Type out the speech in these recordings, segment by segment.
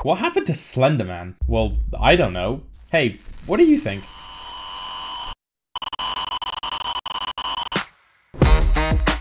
What happened to Slenderman? Well, I don't know. Hey, what do you think?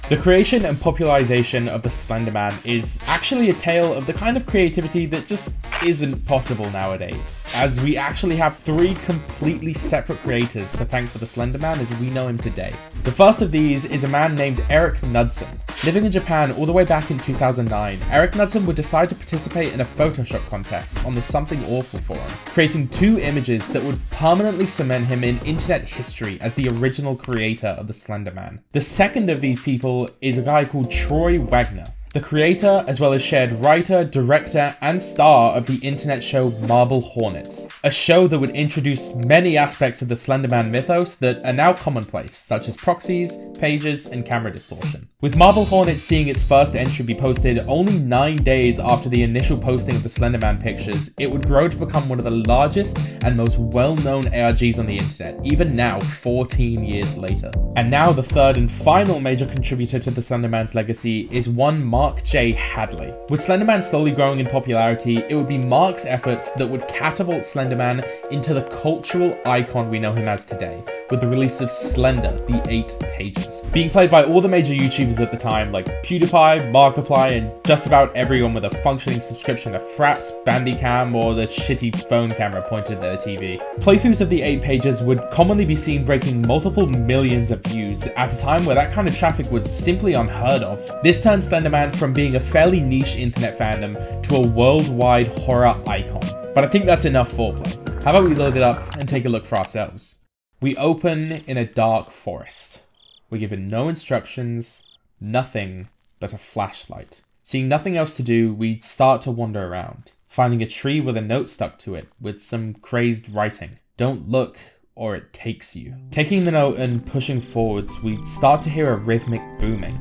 The creation and popularization of the Slenderman is actually a tale of the kind of creativity that just isn't possible nowadays, as we actually have 3 completely separate creators to thank for the Slenderman as we know him today. The first of these is a man named Eric Knudsen. Living in Japan all the way back in 2009, Eric Knudsen would decide to participate in a Photoshop contest on the Something Awful forum, creating 2 images that would permanently cement him in internet history as the original creator of the Slenderman. The second of these people is a guy called Troy Wagner, the creator as well as shared writer, director, and star of the internet show Marble Hornets, a show that would introduce many aspects of the Slenderman mythos that are now commonplace, such as proxies, pages, and camera distortion. With Marble Hornets seeing its first entry be posted only 9 days after the initial posting of the Slenderman pictures, it would grow to become one of the largest and most well-known ARGs on the internet, even now 14 years later. And now the third and final major contributor to the Slenderman's legacy is one Mark J. Hadley. With Slenderman slowly growing in popularity, it would be Mark's efforts that would catapult Slenderman into the cultural icon we know him as today, with the release of Slender, the 8 pages. Being played by all the major YouTubers at the time like PewDiePie, Markiplier, and just about everyone with a functioning subscription to Fraps, Bandicam, or the shitty phone camera pointed at their TV. Playthroughs of the 8 pages would commonly be seen breaking multiple millions of views at a time where that kind of traffic was simply unheard of. This turned Slenderman from being a fairly niche internet fandom to a worldwide horror icon. But I think that's enough foreplay. How about we load it up and take a look for ourselves? We open in a dark forest. We're given no instructions, nothing but a flashlight. Seeing nothing else to do, we start to wander around, finding a tree with a note stuck to it with some crazed writing. Don't look, or it takes you. Taking the note and pushing forwards, we start to hear a rhythmic booming,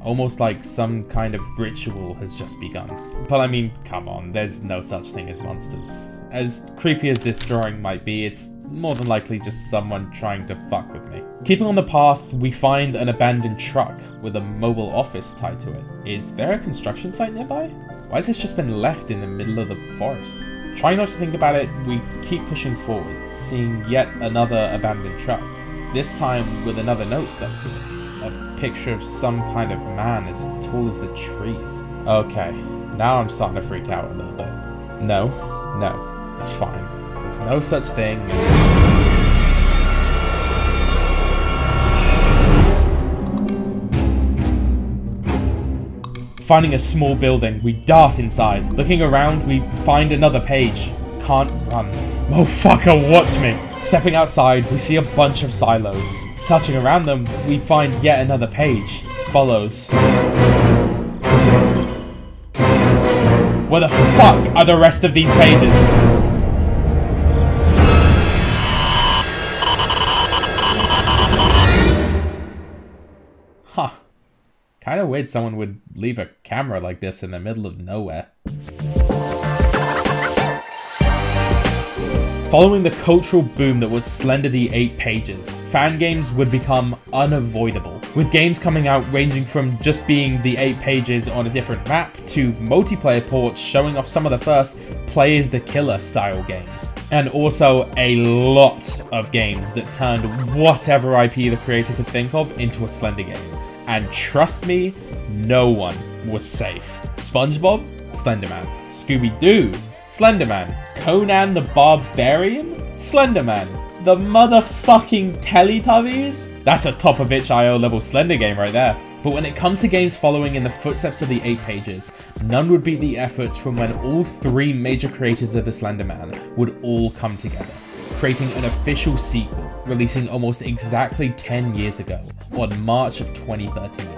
almost like some kind of ritual has just begun. But I mean, come on, there's no such thing as monsters. As creepy as this drawing might be, it's more than likely just someone trying to fuck with me. Keeping on the path, we find an abandoned truck with a mobile office tied to it. Is there a construction site nearby? Why has this just been left in the middle of the forest? Trying not to think about it, we keep pushing forward, seeing yet another abandoned truck, this time with another note stuck to it. A picture of some kind of man as tall as the trees. Okay, now I'm starting to freak out a little bit. No, it's fine. There's no such thing as... Finding a small building, we dart inside. Looking around, we find another page. Can't run. Motherfucker, watch me. Stepping outside, we see a bunch of silos. Searching around them, we find yet another page. Follows. Where the fuck are the rest of these pages? Huh. Kinda weird someone would leave a camera like this in the middle of nowhere. Following the cultural boom that was Slender the 8 pages, fan games would become unavoidable, with games coming out ranging from just being the 8 pages on a different map to multiplayer ports showing off some of the first Play as the Killer style games. And also a lot of games that turned whatever IP the creator could think of into a Slender game. And trust me, no one was safe. SpongeBob? Slenderman. Scooby-Doo? Slenderman. Conan the Barbarian? Slenderman. The motherfucking Teletubbies? That's a top of itch.io level Slender game right there. But when it comes to games following in the footsteps of the 8 pages, none would beat the efforts from when all 3 major creators of the Slenderman would all come together, creating an official sequel, releasing almost exactly 10 years ago, on March of 2013,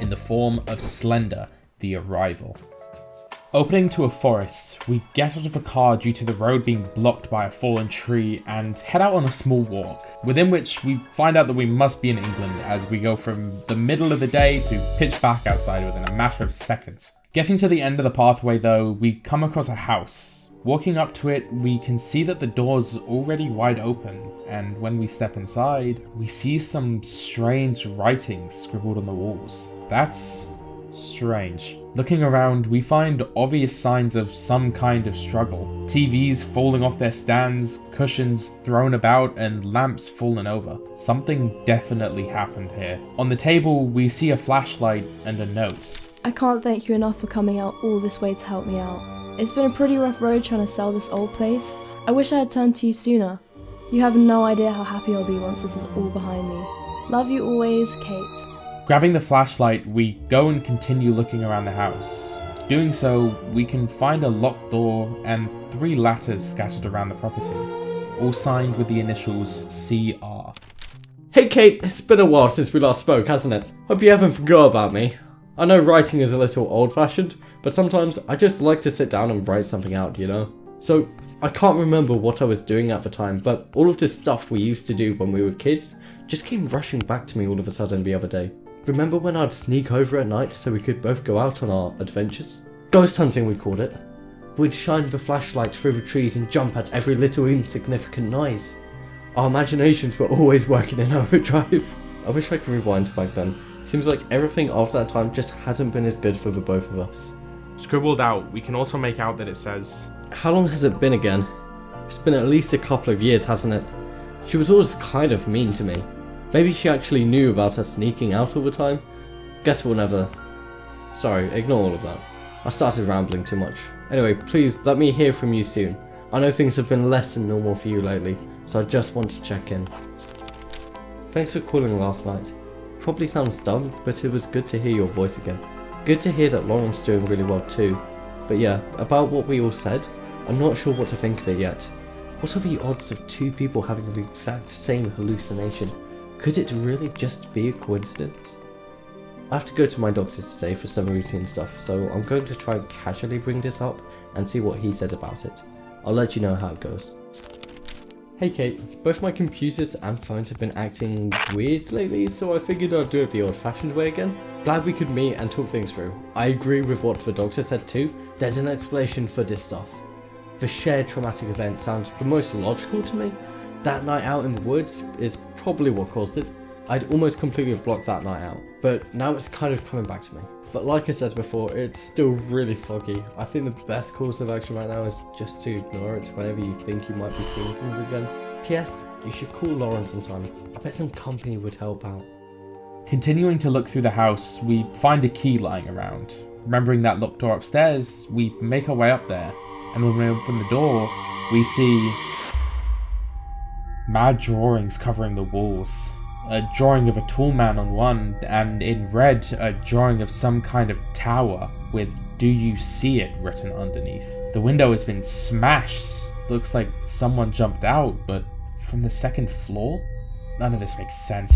in the form of Slender, The Arrival. Opening to a forest, we get out of a car due to the road being blocked by a fallen tree and head out on a small walk, within which we find out that we must be in England as we go from the middle of the day to pitch black outside within a matter of seconds. Getting to the end of the pathway though, we come across a house. Walking up to it, we can see that the door's already wide open, and when we step inside, we see some strange writing scribbled on the walls. That's Strange. Looking around, we find obvious signs of some kind of struggle. TVs falling off their stands, cushions thrown about, and lamps fallen over. Something definitely happened here. On the table, we see a flashlight and a note. I can't thank you enough for coming out all this way to help me out. It's been a pretty rough road trying to sell this old place. I wish I had turned to you sooner. You have no idea how happy I'll be once this is all behind me. Love you always, Kate. Grabbing the flashlight, we go and continue looking around the house. Doing so, we can find a locked door and 3 ladders scattered around the property, all signed with the initials CR. Hey Kate, it's been a while since we last spoke, hasn't it? Hope you haven't forgot about me. I know writing is a little old-fashioned, but sometimes I just like to sit down and write something out, you know? So, I can't remember what I was doing at the time, but all of this stuff we used to do when we were kids just came rushing back to me all of a sudden the other day. Remember when I'd sneak over at night so we could both go out on our adventures? Ghost hunting we called it. We'd shine the flashlight through the trees and jump at every little insignificant noise. Our imaginations were always working in overdrive. I wish I could rewind back then. Seems like everything after that time just hasn't been as good for the both of us. Scribbled out, we can also make out that it says, how long has it been again? It's been at least a couple of years, hasn't it? She was always kind of mean to me. Maybe she actually knew about us sneaking out all the time? Guess we'll never... Sorry, ignore all of that. I started rambling too much. Anyway, please let me hear from you soon. I know things have been less than normal for you lately, so I just want to check in. Thanks for calling last night. Probably sounds dumb, but it was good to hear your voice again. Good to hear that Lauren's doing really well too. But yeah, about what we all said, I'm not sure what to think of it yet. What are the odds of 2 people having the exact same hallucination? Could it really just be a coincidence? I have to go to my doctor today for some routine stuff, so I'm going to try and casually bring this up and see what he says about it. I'll let you know how it goes. Hey Kate, both my computers and phones have been acting weird lately, so I figured I'd do it the old-fashioned way again. Glad we could meet and talk things through. I agree with what the doctor said too. There's an explanation for this stuff. The shared traumatic event sounds the most logical to me. That night out in the woods is probably what caused it. I'd almost completely blocked that night out, but now it's kind of coming back to me. But like I said before, it's still really foggy. I think the best course of action right now is just to ignore it whenever you think you might be seeing things again. P.S. You should call Lauren sometime. I bet some company would help out. Continuing to look through the house, we find a key lying around. Remembering that locked door upstairs, we make our way up there, and when we open the door, we see mad drawings covering the walls. A drawing of a tall man on one, and in red, a drawing of some kind of tower with "Do you see it?" written underneath. The window has been smashed. Looks like someone jumped out, but from the 2nd floor? None of this makes sense.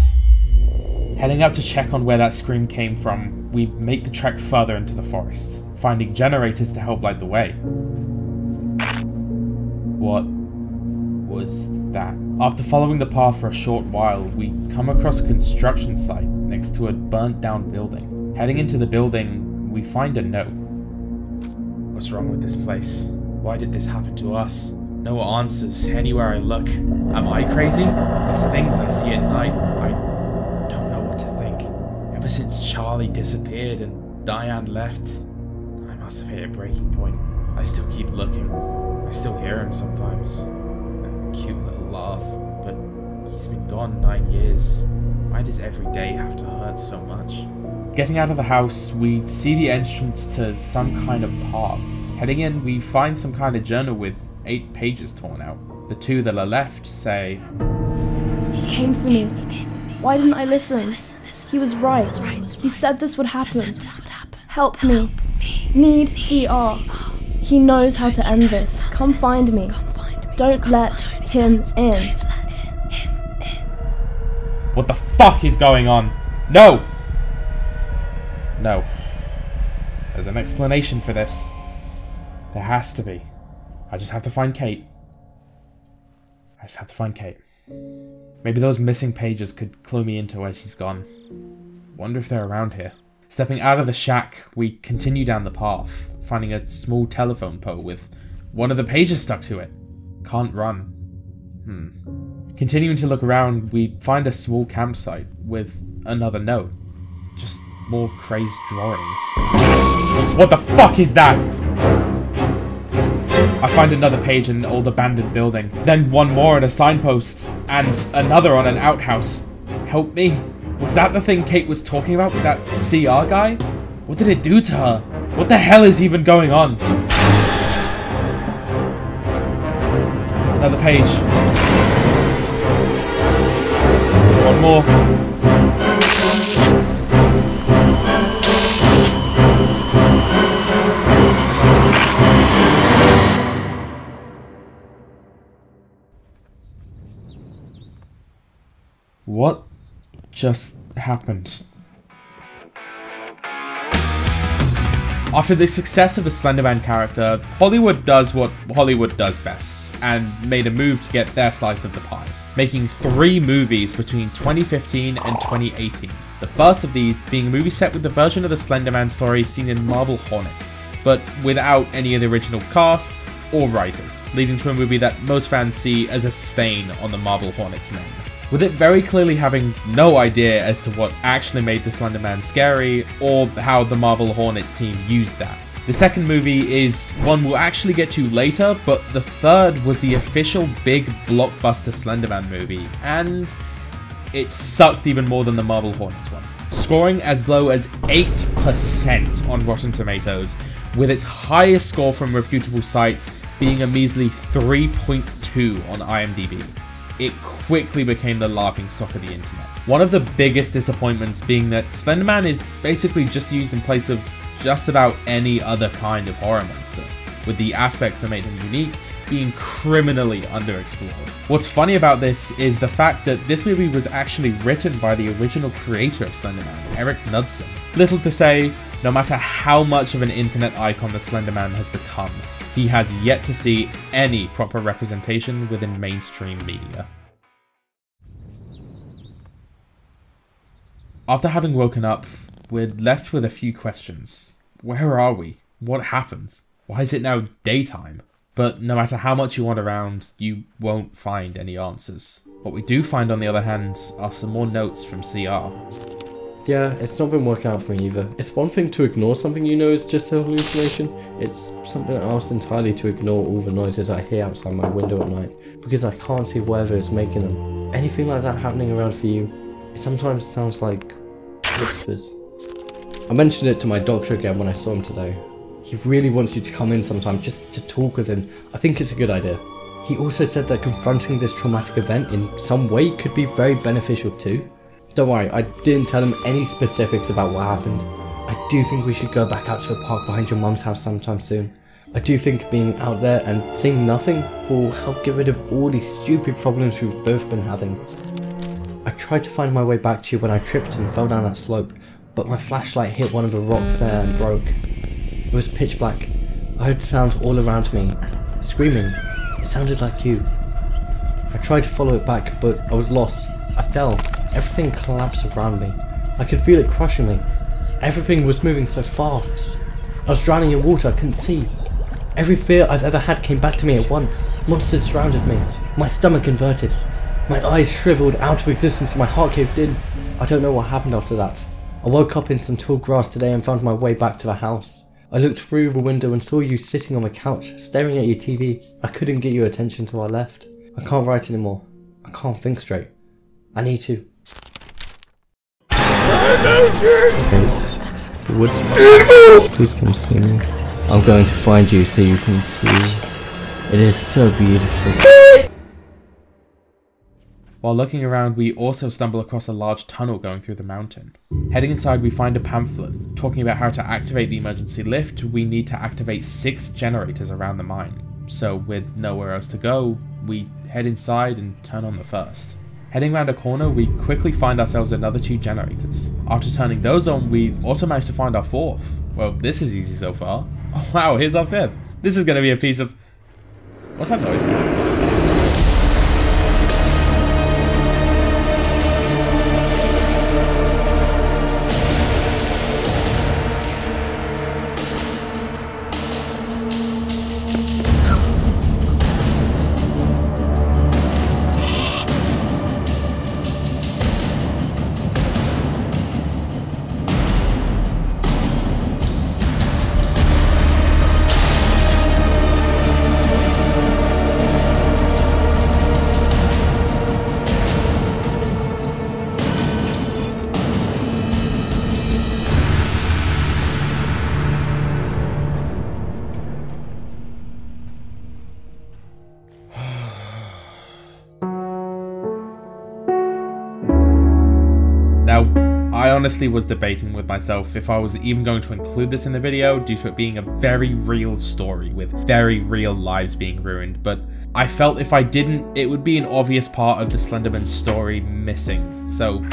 Heading out to check on where that scream came from, we make the trek further into the forest, finding generators to help light the way. What was that? After following the path for a short while, we come across a construction site next to a burnt down building. Heading into the building, we find a note. What's wrong with this place? Why did this happen to us? No answers anywhere I look. Am I crazy? These things I see at night, I don't know what to think. Ever since Charlie disappeared and Diane left, I must have hit a breaking point. I still keep looking. I still hear him sometimes. That cute little laugh. But he's been gone 9 years. Why does every day have to hurt so much? Getting out of the house, we see the entrance to some kind of park. Heading in, we find some kind of journal with 8 pages torn out. The 2 that are left say, He came for me. Why didn't I listen? He was right. He said this would happen. Help me. Need CR. He knows how to end this. Come find me. Don't let him in. What the fuck is going on? No! No. There's an explanation for this. There has to be. I just have to find Kate. Maybe those missing pages could clue me into where she's gone. Wonder if they're around here. Stepping out of the shack, we continue down the path, finding a small telephone pole with one of the pages stuck to it. Can't run. Continuing to look around, we find a small campsite with another note. Just more crazed drawings. What the fuck is that? I find another page in an old abandoned building, then one more on a signpost, and another on an outhouse. Help me? Was that the thing Kate was talking about with that CR guy? What did it do to her? What the hell is even going on? Another page. One more. What just happened? After the success of the Slenderman character, Hollywood does what Hollywood does best, and made a move to get their slice of the pie, making 3 movies between 2015 and 2018. The first of these being a movie set with the version of the Slenderman story seen in Marble Hornets, but without any of the original cast or writers, leading to a movie that most fans see as a stain on the Marble Hornets name. With it very clearly having no idea as to what actually made the Slenderman scary, or how the Marble Hornets team used that. The second movie is one we'll actually get to later, but the third was the official big blockbuster Slenderman movie, and it sucked even more than the Marble Hornets one. Scoring as low as 8% on Rotten Tomatoes, with its highest score from reputable sites being a measly 3.2 on IMDb. It quickly became the laughingstock of the internet. One of the biggest disappointments being that Slenderman is basically just used in place of just about any other kind of horror monster, with the aspects that made him unique being criminally underexplored. What's funny about this is the fact that this movie was actually written by the original creator of Slenderman, Eric Knudsen. Little to say, no matter how much of an internet icon the Slenderman has become, he has yet to see any proper representation within mainstream media. After having woken up, we're left with a few questions. Where are we? What happened? Why is it now daytime? But no matter how much you wander around, you won't find any answers. What we do find, on the other hand, are some more notes from CR. Yeah, it's not been working out for me either. It's one thing to ignore something you know is just a hallucination. It's something else entirely to ignore all the noises I hear outside my window at night, because I can't see whatever is making them. Anything like that happening around for you? It sometimes sounds like whispers. I mentioned it to my doctor again when I saw him today. He really wants you to come in sometime just to talk with him. I think it's a good idea. He also said that confronting this traumatic event in some way could be very beneficial too. Don't worry, I didn't tell him any specifics about what happened. I do think we should go back out to the park behind your mum's house sometime soon. I do think being out there and seeing nothing will help get rid of all these stupid problems we've both been having. I tried to find my way back to you when I tripped and fell down that slope, but my flashlight hit one of the rocks there and broke. It was pitch black. I heard sounds all around me. Screaming. It sounded like you. I tried to follow it back, but I was lost. I fell. Everything collapsed around me. I could feel it crushing me. Everything was moving so fast. I was drowning in water, I couldn't see. Every fear I've ever had came back to me at once. Monsters surrounded me. My stomach inverted. My eyes shriveled out of existence and my heart caved in. I don't know what happened after that. I woke up in some tall grass today and found my way back to the house. I looked through the window and saw you sitting on the couch, staring at your TV. I couldn't get your attention till I left. I can't write anymore. I can't think straight. I need to. The woods. Please come see me. I'm going to find you so you can see. It is so beautiful. While looking around, we also stumble across a large tunnel going through the mountain. Heading inside, we find a pamphlet talking about how to activate the emergency lift. We need to activate 6 generators around the mine. So with nowhere else to go, we head inside and turn on the first. Heading around a corner, we quickly find ourselves another 2 generators. After turning those on, we also manage to find our 4th. Well, this is easy so far. Oh wow, here's our 5th. This is going to be a piece of... What's that noise? honestly was debating with myself if I was even going to include this in the video due to it being a very real story with very real lives being ruined, but I felt if I didn't, it would be an obvious part of the Slenderman story missing, so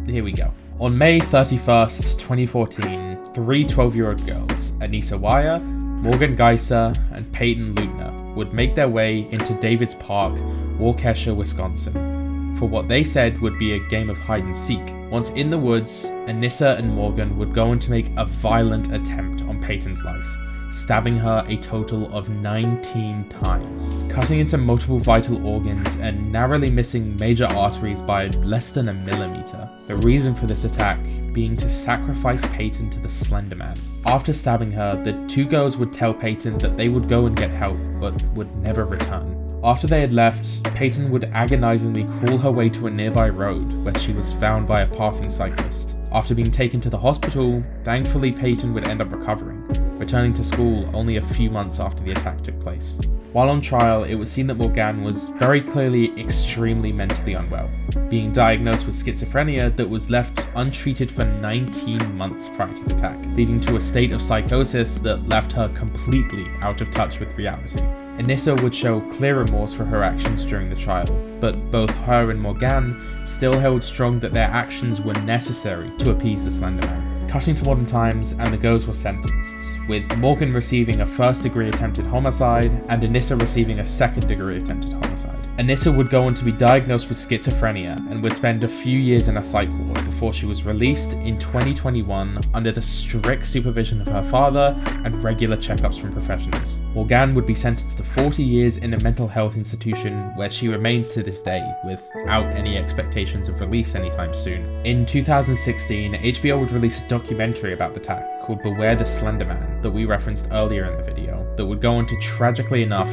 here we go. On May 31st, 2014, three 12-year-old girls, Anissa Wire, Morgan Geiser, and Peyton Lutner, would make their way into Davids Park, Waukesha, Wisconsin, for what they said would be a game of hide and seek. Once in the woods, Anissa and Morgan would go on to make a violent attempt on Peyton's life, stabbing her a total of 19 times, cutting into multiple vital organs and narrowly missing major arteries by less than a millimeter. The reason for this attack being to sacrifice Peyton to the Slenderman. After stabbing her, the two girls would tell Peyton that they would go and get help, but would never return. After they had left, Peyton would agonizingly crawl her way to a nearby road where she was found by a passing cyclist. After being taken to the hospital, thankfully Peyton would end up recovering, returning to school only a few months after the attack took place. While on trial, it was seen that Morgan was very clearly extremely mentally unwell, being diagnosed with schizophrenia that was left untreated for 19 months prior to the attack, leading to a state of psychosis that left her completely out of touch with reality. Anissa would show clear remorse for her actions during the trial, but both her and Morgan still held strong that their actions were necessary to appease the Slenderman. Cutting to modern times, and the girls were sentenced, with Morgan receiving a first-degree attempted homicide and Anissa receiving a second-degree attempted homicide. Anissa would go on to be diagnosed with schizophrenia and would spend a few years in a psych ward before she was released in 2021 under the strict supervision of her father and regular checkups from professionals. Morgan would be sentenced to 40 years in a mental health institution where she remains to this day without any expectations of release anytime soon. In 2016, HBO would release a documentary about the attack called Beware the Slenderman that we referenced earlier in the video that would go on to, tragically enough,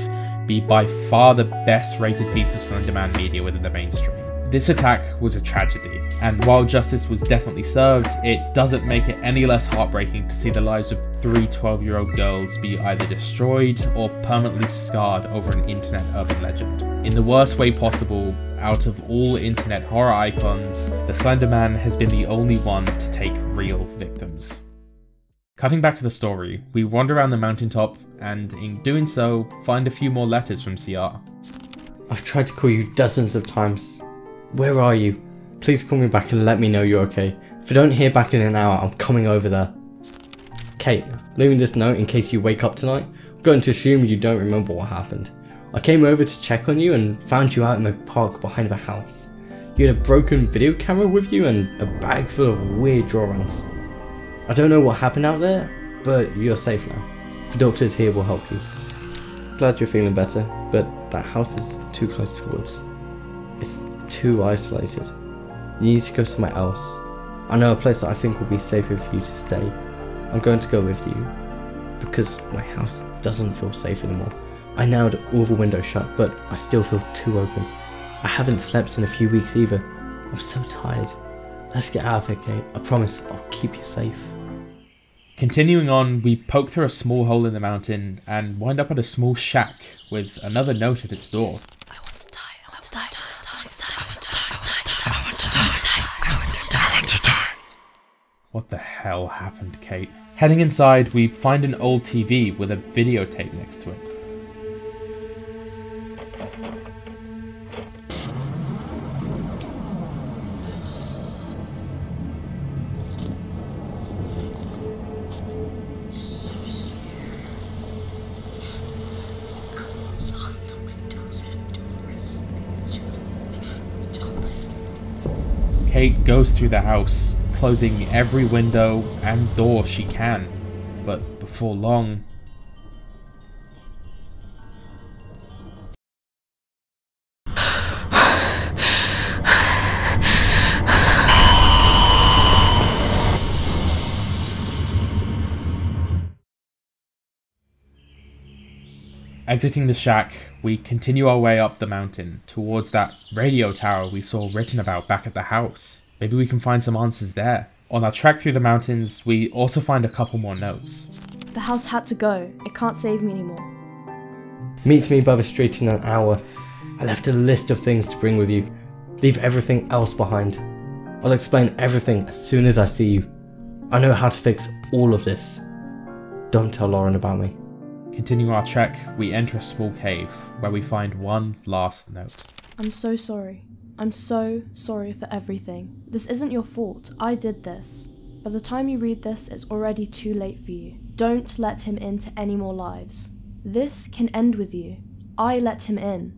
be by far the best rated piece of Slenderman media within the mainstream. This attack was a tragedy, and while justice was definitely served, it doesn't make it any less heartbreaking to see the lives of three 12-year-old girls be either destroyed or permanently scarred over an internet urban legend. In the worst way possible, out of all internet horror icons, the Slenderman has been the only one to take real victims. Cutting back to the story, we wander around the mountaintop and, in doing so, find a few more letters from CR. I've tried to call you dozens of times. Where are you? Please call me back and let me know you're okay. If I don't hear back in an hour, I'm coming over there. Kate, leaving this note in case you wake up tonight. I'm going to assume you don't remember what happened. I came over to check on you and found you out in the park behind the house. You had a broken video camera with you and a bag full of weird drawings. I don't know what happened out there, but you're safe now. The doctors here will help you. Glad you're feeling better, but that house is too close to woods. It's too isolated. You need to go somewhere else. I know a place that I think will be safer for you to stay. I'm going to go with you, because my house doesn't feel safe anymore. I nailed all the windows shut, but I still feel too open. I haven't slept in a few weeks either. I'm so tired. Let's get out of here, Kate. I promise I'll keep you safe. Continuing on, we poke through a small hole in the mountain and wind up at a small shack with another note at its door. I want to die. I want to die. What the hell happened, Kate? Heading inside, we find an old TV with a videotape next to it. Kate goes through the house, closing every window and door she can, but before long... Exiting the shack, we continue our way up the mountain towards that radio tower we saw written about back at the house. Maybe we can find some answers there. On our trek through the mountains, we also find a couple more notes. The house had to go. It can't save me anymore. Meet me by the street in an hour. I left a list of things to bring with you. Leave everything else behind. I'll explain everything as soon as I see you. I know how to fix all of this. Don't tell Lauren about me. Continuing our trek, we enter a small cave where we find one last note. I'm so sorry. I'm so sorry for everything. This isn't your fault. I did this. By the time you read this, it's already too late for you. Don't let him into any more lives. This can end with you. I let him in.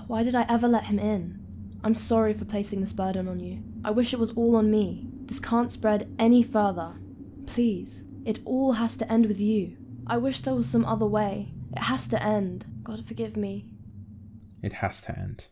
Why did I ever let him in? I'm sorry for placing this burden on you. I wish it was all on me. This can't spread any further. Please, it all has to end with you. I wish there was some other way. It has to end. God forgive me. It has to end.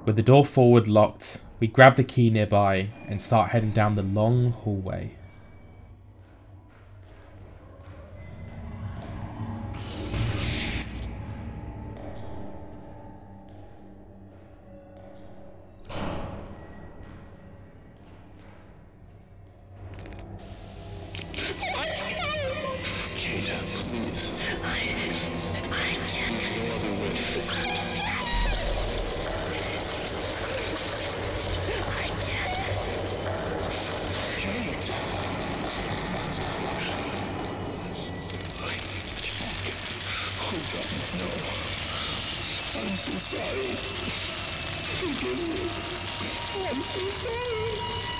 With the door forward locked, we grab the key nearby and start heading down the long hallway. I'm so sorry. Forgive me. I'm so sorry.